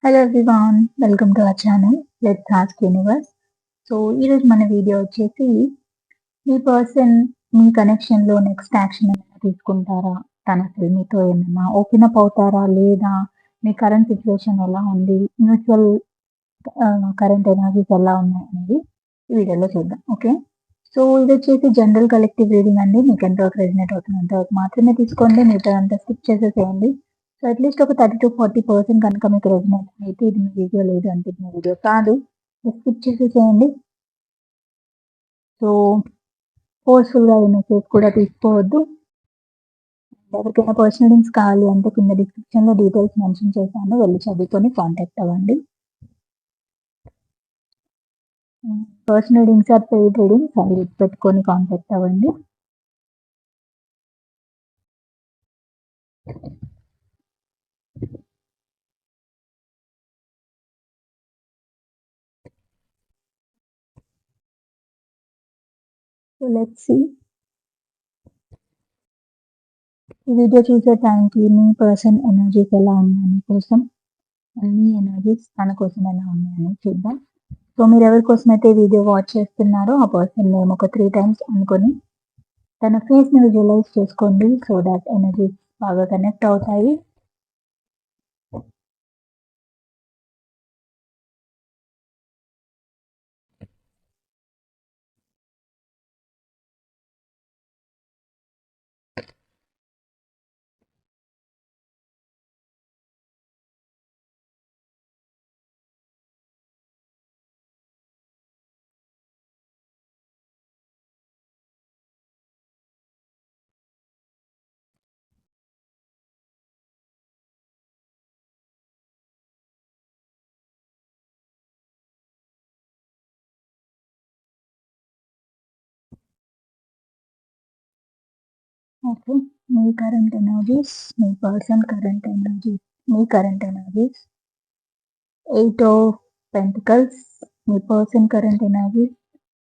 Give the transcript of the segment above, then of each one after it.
Hello everyone, welcome to our channel let's ask universe. So ఈరోజు మన video వచ్చేసి మీ పర్సన్ మీ కనెక్షన్లో నెక్స్ట్ యాక్షన్ ఏమైనా తీసుకుంటారా? తను అసలు మీతో ఏమైనా ఓపెన్ అప్ అవుతారా లేదా? మీ కరెంట్ సిచ్యువేషన్ ఎలా ఉంది? మ్యూచువల్ కరెంట్ ఎనర్జీస్ ఎలా ఉన్నాయి అనేది ఈ వీడియోలో చూద్దాం. ఓకే, సో ఇది వచ్చేసి జనరల్ కలెక్టివ్ రీడింగ్ అండి. మీకు ఎంతవరకు రెజినేట్ అవుతుంది అంతవరకు మాత్రమే తీసుకోండి, మిగతా అంతా స్కిప్ చేసేసేయండి. సో అట్లీస్ట్ ఒక 30-40% కనుక మీకు రెజినేట్ అయితే ఇది మీ వీడియో, లేదు అంటే ఇది మీ వీడియో కాదు, స్కిప్ చేసేసేయండి. సో ఫోర్స్ఫుల్గా ఈ మెసేజ్ కూడా తీసుకోవద్దు. ఎవరికైనా పర్సనల్ లింక్స్ కావాలి అంటే కింద డిస్క్రిప్షన్లో డీటెయిల్స్ మెన్షన్ చేశాను, వెళ్ళి చదువుకొని కాంటాక్ట్ అవ్వండి. Personal readings or paid readings అవి పెట్టుకొని కాంటాక్ట్ అవ్వండి. So let's see. ఈ వీడియో చూసే టైంకి మీ పర్సన్ ఎనర్జీస్ ఎలా ఉన్నాయని కోసం, మీ ఎనర్జీస్ తన కోసం ఎలా ఉన్నాయని చూద్దాం. సో మీరు ఎవరి కోసం అయితే వీడియో వాచ్ చేస్తున్నారో ఆ పర్సన్ నేమ్ ఒక 3 టైమ్స్ అనుకొని తన ఫేస్ని విజువలైజ్ చేసుకోండి. సో దాట్ ఎనర్జీస్ బాగా కనెక్ట్ అవుతాయి. Okay, me current energies, me person current energies, me current energies 8 of pentacles, me person current energies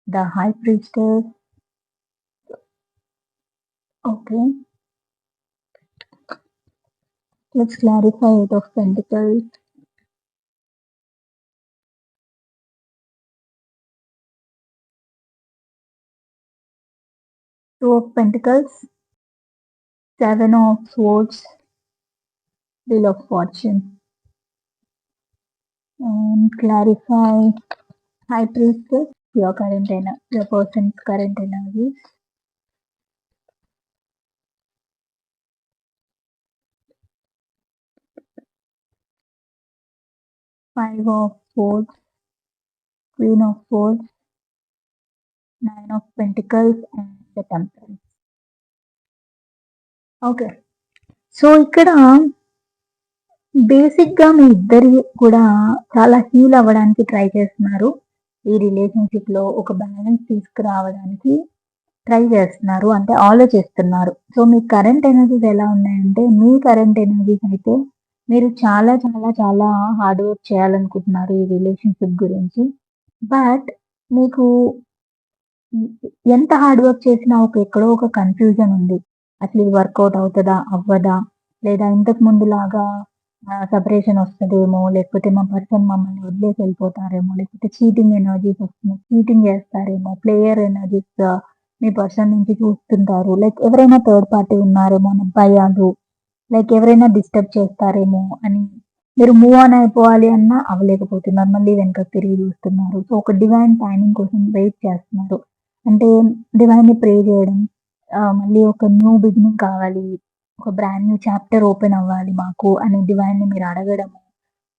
the high priestess. Okay, let's clarify 8 of pentacles, 2 of pentacles, 7 of swords, wheel of fortune, and clarify high priestess, your person's current energies. Five of swords, queen of swords, 9 of pentacles, and the temperance. Okay, so ఇక్కడ basic గా మీ ఇద్దరు కూడా చాలా heal అవ్వడానికి try చేస్తున్నారు. ఈ relationship లో ఒక బ్యాలెన్స్ తీసుకురావడానికి ట్రై చేస్తున్నారు, అంటే ఆలోచిస్తున్నారు. సో మీ కరెంట్ ఎనర్జీస్ ఎలా ఉన్నాయంటే, మీ కరెంట్ ఎనర్జీస్ అయితే మీరు చాలా చాలా చాలా హార్డ్ వర్క్ చేయాలనుకుంటున్నారు ఈ రిలేషన్షిప్ గురించి. బట్ మీకు ఎంత హార్డ్ వర్క్ చేసినా ఎక్కడో ఒక కన్ఫ్యూజన్ ఉంది. అసలు ఇది వర్కౌట్ అవుతుందా, అవ్వదా, లేదా ఇంతకు ముందులాగా సపరేషన్ వస్తుందేమో, లేకపోతే మా పర్సన్ మమ్మల్ని వదిలేసి వెళ్ళిపోతారేమో, లేకపోతే చీటింగ్ ఎనర్జీస్ వస్తున్నాయి, చీటింగ్ చేస్తారేమో, ప్లేయర్ ఎనర్జీస్ మీ పర్సన్ నుంచి చూస్తుంటారు, లైక్ ఎవరైనా థర్డ్ పార్టీ ఉన్నారేమో అని భయాలు, లైక్ ఎవరైనా డిస్టర్బ్ చేస్తారేమో అని మీరు మూవ్ ఆన్ అయిపోవాలి అన్నా అవ్వలేకపోతున్నారు, మళ్ళీ వెనక తిరిగి చూస్తున్నారు. సో ఒక డివైన్ టైమింగ్ కోసం వెయిట్ చేస్తున్నారు. అంటే డివైన్ని ప్రే చేయడం, మళ్ళీ ఒక న్యూ బిగినింగ్ కావాలి, ఒక బ్రాండ్ న్యూ చాప్టర్ ఓపెన్ అవ్వాలి మాకు అని డివైన్ని మీరు అడగడము.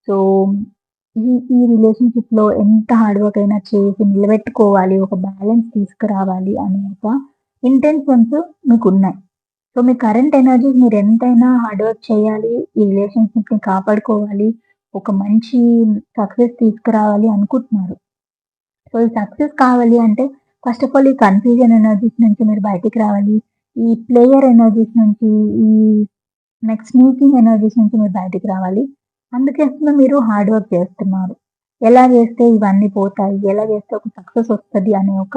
సో ఈ రిలేషన్షిప్ లో ఎంత హార్డ్ వర్క్ అయినా చేసి నిలబెట్టుకోవాలి, ఒక బ్యాలెన్స్ తీసుకురావాలి అనే ఒక ఇంటెన్షన్స్ మీకు ఉన్నాయి. సో మీ కరెంట్ ఎనర్జీస్ మీరు ఎంతైనా హార్డ్ వర్క్ చేయాలి, ఈ రిలేషన్షిప్ ని కాపాడుకోవాలి, ఒక మంచి సక్సెస్ తీసుకురావాలి అనుకుంటున్నారు. సో ఈ సక్సెస్ కావాలి అంటే ఫస్ట్ ఆఫ్ ఆల్ ఈ కన్ఫ్యూజన్ ఎనర్జీస్ నుంచి మీరు బయటికి రావాలి. ఈ ప్లేయర్ ఎనర్జీస్ నుంచి, ఈ నెక్స్ట్ స్నీకింగ్ ఎనర్జీస్ నుంచి మీరు బయటికి రావాలి. అందుకోసమే మీరు హార్డ్ వర్క్ చేస్తున్నారు. ఎలా చేస్తే ఇవన్నీ పోతాయి, ఎలా చేస్తే ఒక సక్సెస్ వస్తుంది అనే ఒక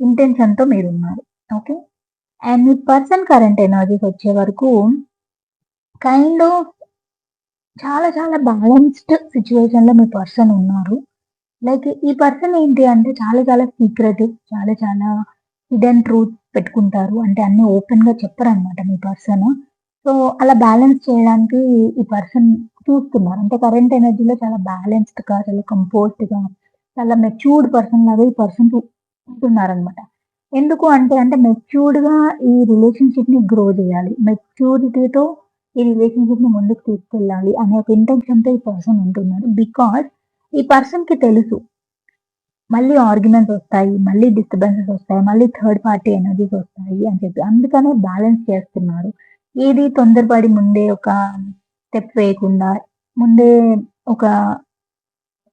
ఇంటెన్షన్తో మీరు ఉన్నారు. Okay, and me person current energies వచ్చే వరకు కైండ్ ఆఫ్ చాలా చాలా బ్యాలెన్స్డ్ సిట్యుయేషన్‌లో మీ పర్సన్ ఉన్నారు. లైక్ ఈ పర్సన్ ఏంటి అంటే చాలా చాలా సీక్రెటివ్. చాలా చాలా హిడెన్ ట్రూత్ పెట్టుకుంటారు. అంటే అన్నీ ఓపెన్‌గా చెప్పరనమాట మీ పర్సన్. సో, అలా బ్యాలెన్స్ చేయడానికి ఈ పర్సన్ చూస్తున్నారు. అంటే కరెంట్ ఎనర్జీలో చాలా బ్యాలెన్స్డ్‌గా, చాలా కంపోజ్డ్‌గా, చాలా మెచ్యూర్డ్ పర్సన్ లాగా ఈ పర్సన్ ఉంటున్నారనమాట. ఎందుకు అంటే, మెచ్యూర్డ్‌గా ఈ రిలేషన్‌షిప్‌ని గ్రో చేయాలి. మెచ్యూరిటీతో ఈ రిలేషన్‌షిప్‌ని ముందుకు తీసుకెళ్ళాలి అనే ఒక ఇంటెన్షన్‌తో ఈ పర్సన్ ఉంటున్నారు. బికాజ్ ఈ పర్సన్‌కి తెలుసు. మళ్ళీ ఆర్గ్యుమెంట్స్ ఒస్తాయి. మళ్ళీ డిస్టర్బెన్సెస్ ఒస్తాయి. మళ్ళీ థర్డ్ పార్టీ ఎనర్జీస్ ఒస్తాయి అని చెప్పి. అందుకనే బ్యాలెన్స్ చేస్తున్నారు. ఏది తొందరపడి ముందే ఒక స్టెప్ వేయకుండా, ముందే ఒక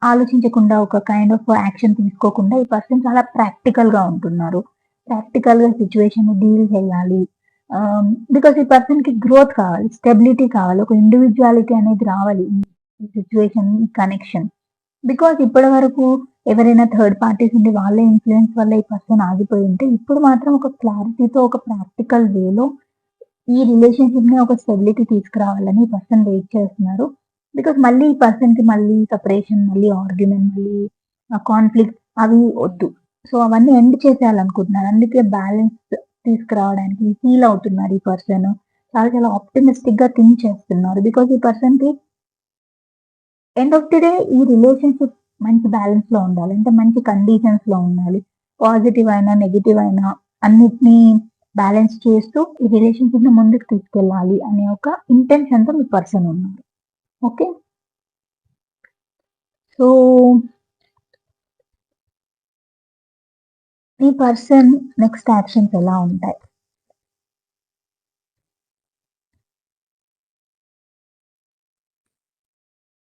ఆలోచించకుండా ఒక కైండ్ ఆఫ్ యాక్షన్ తీసుకోకుండా ఈ పర్సన్ చాలా ప్రాక్టికల్‌గా ఉంటున్నారు. ప్రాక్టికల్‌గా సిట్యుయేషన్‌ని డీల్ చేయాలి. బికాజ్ ఈ పర్సన్‌కి గ్రోత్ కావాలి. స్టెబిలిటీ కావాలి. ఒక ఇండివిడ్యుయాలిటీ అనేది రావాలి. ఈ సిట్యుయేషన్, ఈ కనెక్షన్. బికాజ్ ఇప్పటి వరకు ఎవరైనా థర్డ్ పార్టీస్ ఉండి వాళ్ళ ఇన్‌ఫ్లూయెన్స్ వల్ల ఈ పర్సన్ ఆగిపోయి ఉంటే, ఇప్పుడు మాత్రం ఒక క్లారిటీతో ఒక ప్రాక్టికల్ వేలో ఈ రిలేషన్‌షిప్‌ని ఒక స్టెబిలిటీ తీసుకురావాలని ఈ పర్సన్ వెయిట్ చేస్తున్నారు. బికాజ్ మళ్ళీ ఈ పర్సన్‌కి మళ్ళీ సెపరేషన్, మళ్ళీ ఆర్గ్యుమెంట్, మళ్ళీ కాన్‌ఫ్లిక్ట్ అవి వద్దు. సో, అవన్నీ ఎండ్ చేసేయాలనుకుంటున్నారు. అందుకే బ్యాలెన్స్ తీసుకురావడానికి హీల్ అవుతున్నారు ఈ పర్సన్. చాలా చాలా ఆప్టిమిస్టిక్‌గా థింక్ చేస్తున్నారు. బికాజ్ ఈ పర్సన్‌కి ఎండ్ ఆఫ్ ది డే ఈ రిలేషన్‌షిప్ మంచి బ్యాలెన్స్‌లో ఉండాలి. అంటే మంచి కండిషన్స్‌లో ఉండాలి. పాజిటివ్ అయినా, నెగెటివ్ అయినా అన్నిటిని బ్యాలెన్స్ చేస్తూ ఈ రిలేషన్‌షిప్‌ని ముందుకు తీసుకెళ్ళాలి అనే ఒక ఇంటెన్షన్‌తో మీ పర్సన్ ఉన్నారు. ఓకే. సో, మీ పర్సన్ నెక్స్ట్ యాక్షన్స్ ఎలా ఉంటాయి?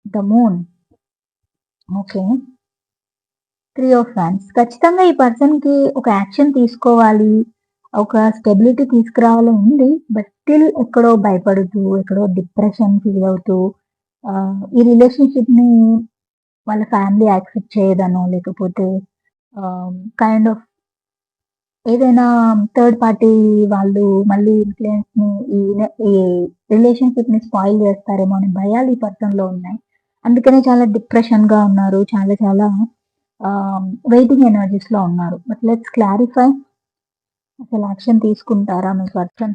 The moon. Okay. 3 of wands. ఖచ్చితంగా ఈ పర్సన్‌కి ఒక యాక్షన్ తీసుకోవాలి. ఒక స్టెబిలిటీ తీసుకురావాలని ఉంది. బట్ స్టిల్ ఎక్కడో భయపడుతూ, ఎక్కడో డిప్రెషన్ ఫీల్ అవుతూ ఈ రిలేషన్‌షిప్‌ని వాళ్ళ ఫ్యామిలీ యాక్సెప్ట్ చేయదనో, లేకపోతే కైండ్ ఆఫ్ ఏదైనా థర్డ్ పార్టీ వాళ్ళు మళ్ళీ ఇన్‌ఫ్లూయెన్స్‌ని ఈ రిలేషన్‌షిప్‌ని స్పాయిల్ చేస్తారేమో అనే భయాలు ఈ పర్సన్‌లో ఉన్నాయి. అందుకనే చాలా డిప్రెషన్‌గా ఉన్నారు. చాలా చాలా వెయిటింగ్ ఎనర్జీస్‌లో ఉన్నారు. బట్ లెట్స్ క్లారిఫై అసలు యాక్షన్ తీసుకుంటారా మీ person?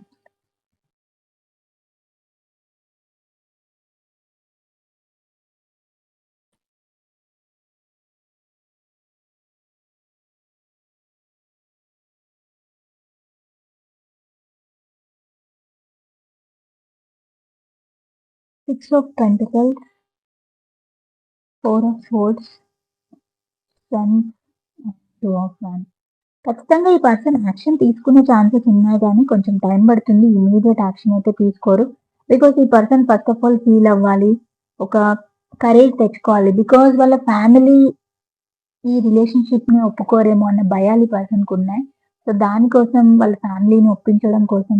6 of pentacles, 4 of swords, 10, 2 of wands. ఖచ్చితంగా ఈ పర్సన్ యాక్షన్ తీసుకునే ఛాన్సెస్ ఉన్నాయి గానీ, కొంచెం టైం పడుతుంది. ఇమ్మీడియేట్ యాక్షన్ అయితే తీసుకోరు. బికాజ్ ఈ person first of all heal అవ్వాలి. ఒక కరేజ్ తెచ్చుకోవాలి. బికాజ్ వాళ్ళ ఫ్యామిలీ ఈ రిలేషన్‌షిప్‌ని ఒప్పుకోరేమో అన్న భయాలు ఈ పర్సన్‌కున్నాయి. సో, దానికోసం వాళ్ళ ఫ్యామిలీని ఒప్పించడం కోసం,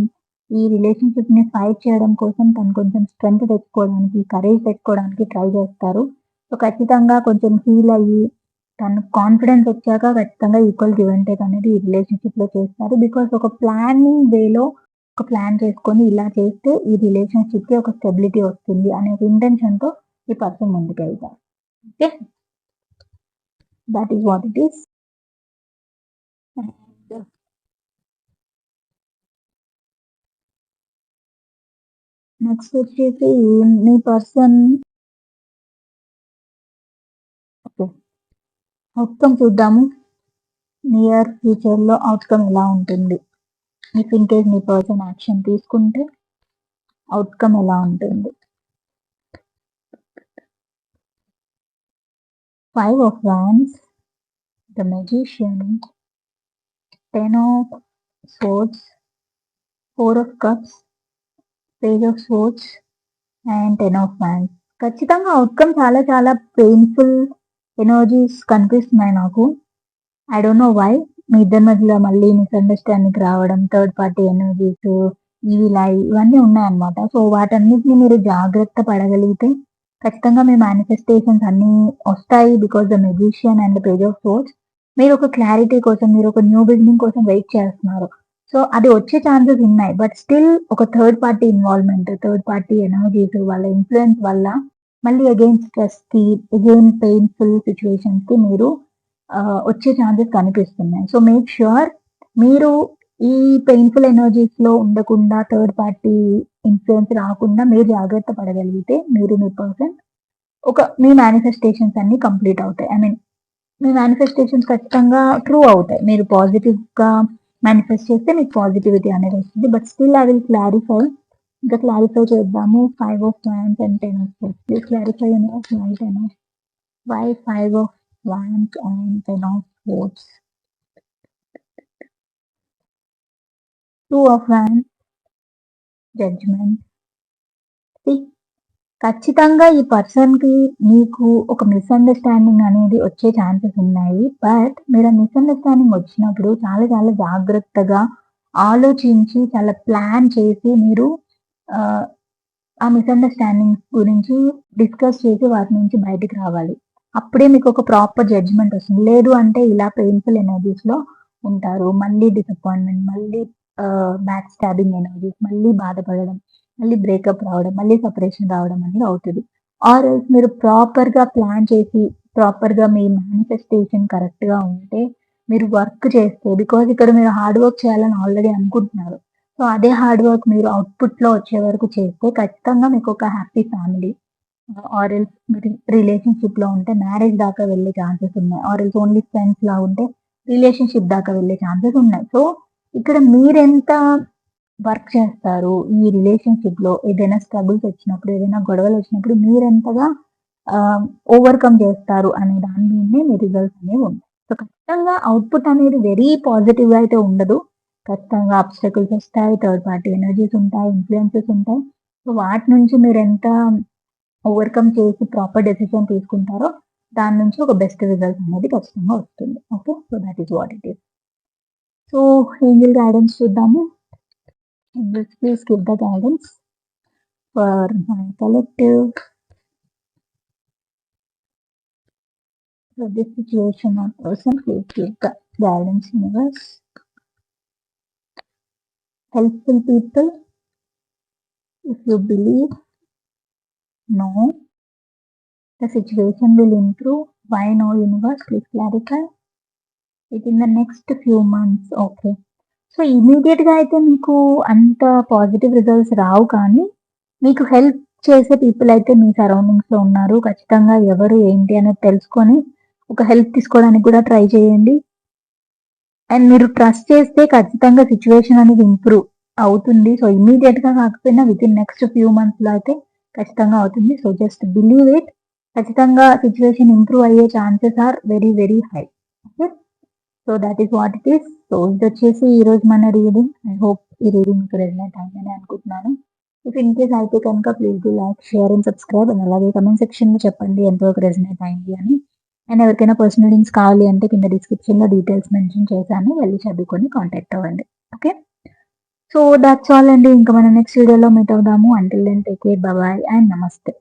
ఈ రిలేషన్‌షిప్‌ని ఫైట్ చేయడం కోసం తను కొంచెం స్ట్రెంత్ తెచ్చుకోవడానికి, కరేజ్ తెచ్చుకోవడానికి ట్రై చేస్తారు. సో, ఖచ్చితంగా కొంచెం హీల్ అయ్యి, తను కాన్ఫిడెన్స్ వచ్చాక ఖచ్చితంగా ఈక్వల్ గివ్ అండ్ టేక్ అనేది ఈ రిలేషన్‌షిప్‌లో చేస్తారు. బికాజ్ ఒక ప్లానింగ్ వేలో ఒక ప్లాన్ చేసుకొని ఇలా చేస్తే ఈ రిలేషన్‌షిప్‌కి ఒక స్టెబిలిటీ వస్తుంది అనే ఒక ఇంటెన్షన్‌తో ఈ పర్సన్ ముందుకెళ్తారు. Okay. That is what it is. And next వచ్చేసి మీ పర్సన్ ఓకే. అవుట్‌కమ్ చూద్దాము. నియర్ ఫ్యూచర్‌లో అవుట్‌కమ్ ఎలా ఉంటుంది? ఇఫ్ ఇన్ కేస్ మీ పర్సన్ యాక్షన్ తీసుకుంటే అవుట్‌కమ్ ఎలా ఉంటుంది? 5 of wands, the magician, 10 of swords, 4 of cups, page of swords and 10 of wands. ఖచ్చితంగా అవుట్‌కమ్ చాలా చాలా పెయిన్‌ఫుల్ ఎనర్జీస్ కనిపిస్తున్నాయి నాకు. I don't know why. మీ ఇద్దరి మధ్యలో మళ్ళీ మిస్‌అండర్‌స్టాండింగ్ రావడం, third party energies, evil eye ఇవన్నీ ఉన్నాయన్నమాట. సో, వాటన్నిటిని మీరు జాగ్రత్త పడగలిగితే ఖచ్చితంగా మీ మేనిఫెస్టేషన్స్ అన్నీ వస్తాయి. Because the magician and the page of swords. మీరు ఒక క్లారిటీ కోసం, మీరు ఒక న్యూ బిగినింగ్ కోసం వెయిట్ చేస్తున్నారు. సో అది వచ్చే ఛాన్సెస్ ఉన్నాయి. బట్ స్టిల్ ఒక third party involvement, third party energies వాళ్ళ ఇన్‌ఫ్లూయెన్స్ వల్ల మళ్ళీ అగైన్ స్ట్రెస్‌కి, అగైన్ పెయిన్‌ఫుల్ సిట్యుయేషన్స్‌కి మీరు వచ్చే ఛాన్సెస్ కనిపిస్తున్నాయి. సో మేక్ ష్యూర్ మీరు ఈ పెయిన్‌ఫుల్ ఎనర్జీస్‌లో ఉండకుండా, థర్డ్ పార్టీ ఇన్‌ఫ్లూయెన్స్ రాకుండా మీరు జాగ్రత్త పడగలిగితే మీరు మీ పర్సన్ మీ మేనిఫెస్టేషన్స్ అన్నీ కంప్లీట్ అవుతాయి. ఐ మీన్ మీ మేనిఫెస్టేషన్స్ ఖచ్చితంగా ట్రూ అవుతాయి. మీరు పాజిటివ్‌గా మేనిఫెస్ట్ చేస్తే మీకు పాజిటివిటీ అనేది వస్తుంది. But still I will clarify. ఇంకా క్లారిఫై చేద్దాము. 5 of wands and 10 of swords. Please clarify universe why 10 of why 5 of wands and 10 of swords. 2 of wands judgement. ఖచ్చితంగా ఈ పర్సన్‌కి మీకు ఒక మిస్‌అండర్‌స్టాండింగ్ అనేది వచ్చే ఛాన్సెస్ ఉన్నాయి. బట్ మీరు ఆ మిస్‌అండర్‌స్టాండింగ్ వచ్చినప్పుడు చాలా చాలా జాగ్రత్తగా ఆలోచించి, చాలా ప్లాన్ చేసి మీరు ఆ మిస్‌అండర్‌స్టాండింగ్స్ గురించి డిస్కస్ చేసి వాటి నుంచి బయటికి రావాలి. అప్పుడే మీకు ఒక ప్రాపర్ జడ్జ్‌మెంట్ వస్తుంది. లేదు అంటే ఇలా పెయిన్‌ఫుల్ ఎనర్జీస్‌లో ఉంటారు. మళ్ళీ డిసప్పాయింట్‌మెంట్, మళ్ళీ బ్యాక్ స్టాబింగ్ ఎనర్జీస్, మళ్ళీ బాధపడడం, మళ్ళీ బ్రేకప్ రావడం, మళ్ళీ సెపరేషన్ రావడం అనేది అవుతది. ఆర్ ఎల్స్ మీరు ప్రాపర్‌గా ప్లాన్ చేసి, ప్రాపర్‌గా మీ మేనిఫెస్టేషన్ కరెక్ట్‌గా ఉంటే, మీరు వర్క్ చేస్తే బికాజ్ ఇక్కడ మీరు హార్డ్ వర్క్ చేయాలని ఆల్రెడీ అనుకుంటున్నారు. సో, అదే హార్డ్ వర్క్ మీరు అవుట్‌పుట్‌లో వచ్చే వరకు చేస్తే ఖచ్చితంగా మీకు ఒక హ్యాపీ ఫ్యామిలీ ఆర్ ఎల్స్ మీరు రిలేషన్‌షిప్‌లో ఉంటే మ్యారేజ్ దాకా వెళ్ళే ఛాన్సెస్ ఉన్నాయి. ఆర్ ఎల్స్ ఓన్లీ ఫ్రెండ్స్‌లా ఉంటే రిలేషన్‌షిప్ దాకా వెళ్ళే ఛాన్సెస్ ఉన్నాయి. సో, ఇక్కడ మీరెంత వర్క్ చేస్తారు ఈ రిలేషన్‌షిప్‌లో ఏదైనా స్ట్రగుల్స్ వచ్చినప్పుడు, ఏదైనా గొడవలు వచ్చినప్పుడు మీరెంతగా ఓవర్‌కమ్ చేస్తారు అనే దాని మీదనే మీ రిజల్ట్స్ అనేవి ఉంటాయి. సో, ఖచ్చితంగా అవుట్‌పుట్ అనేది వెరీ పాజిటివ్‌గా అయితే ఉండదు. ఖచ్చితంగా అబ్స్టకిల్స్ వస్తాయి, థర్డ్ పార్టీ ఎనర్జీస్ ఉంటాయి, ఇన్‌ఫ్లుయెన్సెస్ ఉంటాయి. సో, వాటి నుంచి మీరెంత ఓవర్‌కమ్ చేసి ప్రాపర్ డెసిషన్ తీసుకుంటారో దాని నుంచి ఒక బెస్ట్ రిజల్ట్ అనేది ఖచ్చితంగా వస్తుంది. Okay. So, that is what it is. So, Angel guidance చూద్దాము. Angels, please give the guidance for my collective. For this situation or person, please give the guidance, universe. Helpful people, if you believe, no, the situation will improve. Why no, universe? Please clarify. Within the next few months. Okay. So, ఇమ్మీడియేట్‌గా అయితే మీకు అంత positive results రావు కానీ, మీకు help చేసే people అయితే మీ సరౌండింగ్స్‌లో ఉన్నారు. ఖచ్చితంగా ఎవరు, ఏంటి అనేది తెలుసుకొని, ఒక హెల్ప్ తీసుకోవడానికి కూడా ట్రై చేయండి. అండ్ మీరు ట్రస్ట్ చేస్తే ఖచ్చితంగా సిట్యుయేషన్ అనేది ఇంప్రూవ్ అవుతుంది. సో, ఇమ్మీడియేట్‌గా కాకపోయినా వితిన్ నెక్స్ట్ ఫ్యూ మంత్స్‌లో అయితే ఖచ్చితంగా అవుతుంది. So, just believe it. ఖచ్చితంగా సిట్యుయేషన్ ఇంప్రూవ్ అయ్యే chances are very very high. Okay. So, that is what it is. So, ఇదొచ్చేసి ఈరోజు మన రీడింగ్. ఐ హోప్ ఈ రీడింగ్ మీకు రెజొనేట్ అయిందని అనుకుంటున్నాను. ఇఫ్ ఇన్ కేస్ అయితే కనుక please do like, share and subscribe. And అలాగే కామెంట్ సెక్షన్‌లో చెప్పండి ఎంతవరకు రెజొనేట్ అయింది అని. అండ్ ఎవరికైనా పర్సనల్ రీడింగ్స్ కావాలి అంటే కింద డిస్క్రిప్షన్‌లో డీటెయిల్స్ మెన్షన్ చేశాను. వెళ్లి చదువుకొని కాంటాక్ట్ అవ్వండి. ఓకే. సో, దట్స్ ఆల్ అండి. ఇంకా మనం నెక్స్ట్ వీడియోలో మీట్ అవుదాము. Until then take care. Bye bye and నమస్తే.